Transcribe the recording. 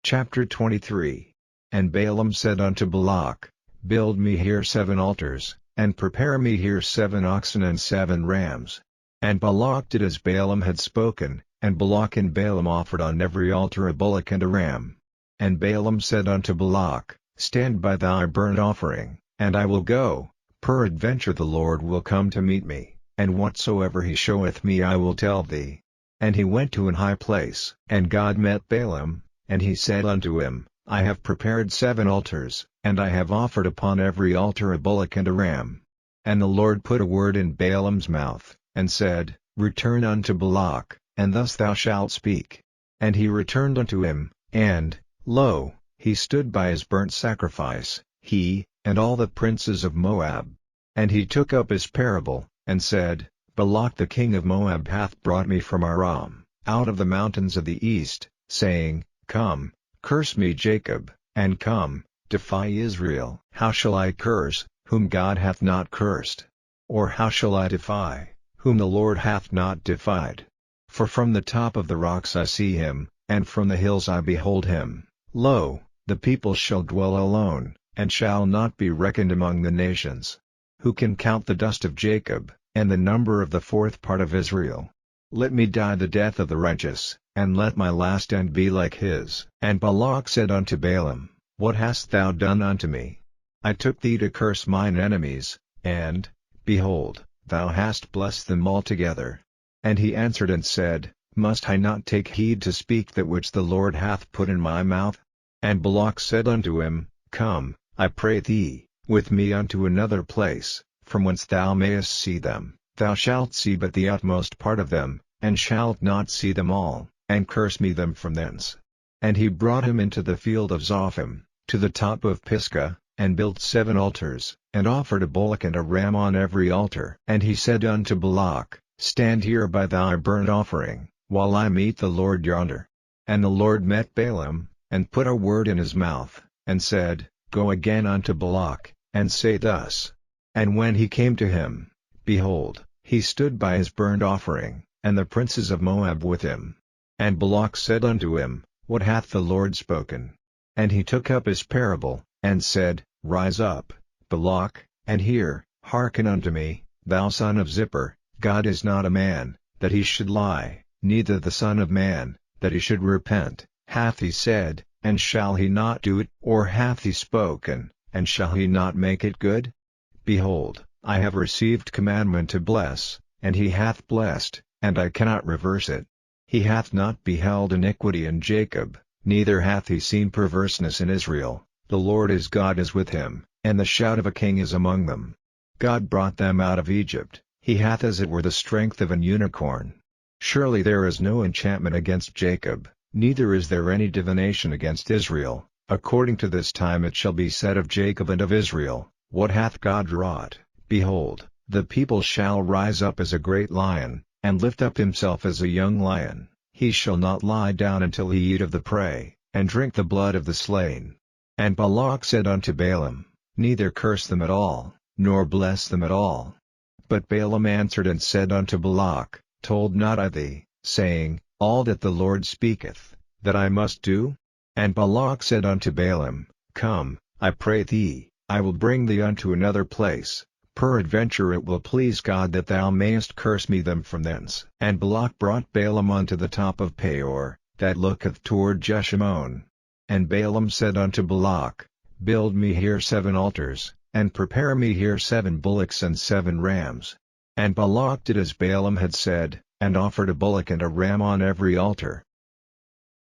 Chapter 23. And Balaam said unto Balak, Build me here 7 altars, and prepare me here 7 oxen and 7 rams. And Balak did as Balaam had spoken, and Balak and Balaam offered on every altar a bullock and a ram. And Balaam said unto Balak, Stand by thy burnt offering, and I will go, peradventure the Lord will come to meet me, and whatsoever he showeth me I will tell thee. And he went to an high place. And God met Balaam, and he said unto him, I have prepared 7 altars, and I have offered upon every altar a bullock and a ram. And the Lord put a word in Balaam's mouth, and said, Return unto Balak, and thus thou shalt speak. And he returned unto him, and, lo, he stood by his burnt sacrifice, he, and all the princes of Moab. And he took up his parable, and said, Balak the king of Moab hath brought me from Aram, out of the mountains of the east, saying, Come, curse me Jacob, and come, defy Israel. How shall I curse, whom God hath not cursed? Or how shall I defy, whom the Lord hath not defied? For from the top of the rocks I see him, and from the hills I behold him. Lo, the people shall dwell alone, and shall not be reckoned among the nations. Who can count the dust of Jacob, and the number of the 4th part of Israel? Let me die the death of the righteous, and let my last end be like his. And Balak said unto Balaam, What hast thou done unto me? I took thee to curse mine enemies, and, behold, thou hast blessed them altogether. And he answered and said, Must I not take heed to speak that which the Lord hath put in my mouth? And Balak said unto him, Come, I pray thee, with me unto another place, from whence thou mayest see them. Thou shalt see but the utmost part of them, and shalt not see them all, and curse me them from thence. And he brought him into the field of Zophim, to the top of Pisgah, and built 7 altars, and offered a bullock and a ram on every altar. And he said unto Balak, Stand here by thy burnt offering, while I meet the Lord yonder. And the Lord met Balaam, and put a word in his mouth, and said, Go again unto Balak, and say thus. And when he came to him, behold, he stood by his burnt offering, and the princes of Moab with him. And Balak said unto him, What hath the Lord spoken? And he took up his parable, and said, Rise up, Balak, and hear, hearken unto me, thou son of Zippor. God is not a man, that he should lie, neither the son of man, that he should repent. Hath he said, and shall he not do it? Or hath he spoken, and shall he not make it good? Behold, I have received commandment to bless, and he hath blessed, and I cannot reverse it. He hath not beheld iniquity in Jacob, neither hath he seen perverseness in Israel. The Lord his God is with him, and the shout of a king is among them. God brought them out of Egypt, he hath as it were the strength of an unicorn. Surely there is no enchantment against Jacob, neither is there any divination against Israel. According to this time it shall be said of Jacob and of Israel, What hath God wrought? Behold, the people shall rise up as a great lion, and lift up himself as a young lion. He shall not lie down until he eat of the prey, and drink the blood of the slain. And Balak said unto Balaam, Neither curse them at all, nor bless them at all. But Balaam answered and said unto Balak, Told not I thee, saying, All that the Lord speaketh, that I must do? And Balak said unto Balaam, Come, I pray thee, I will bring thee unto another place. Peradventure it will please God that thou mayest curse me them from thence. And Balak brought Balaam unto the top of Peor, that looketh toward Jeshimon. And Balaam said unto Balak, Build me here 7 altars, and prepare me here 7 bullocks and 7 rams. And Balak did as Balaam had said, and offered a bullock and a ram on every altar.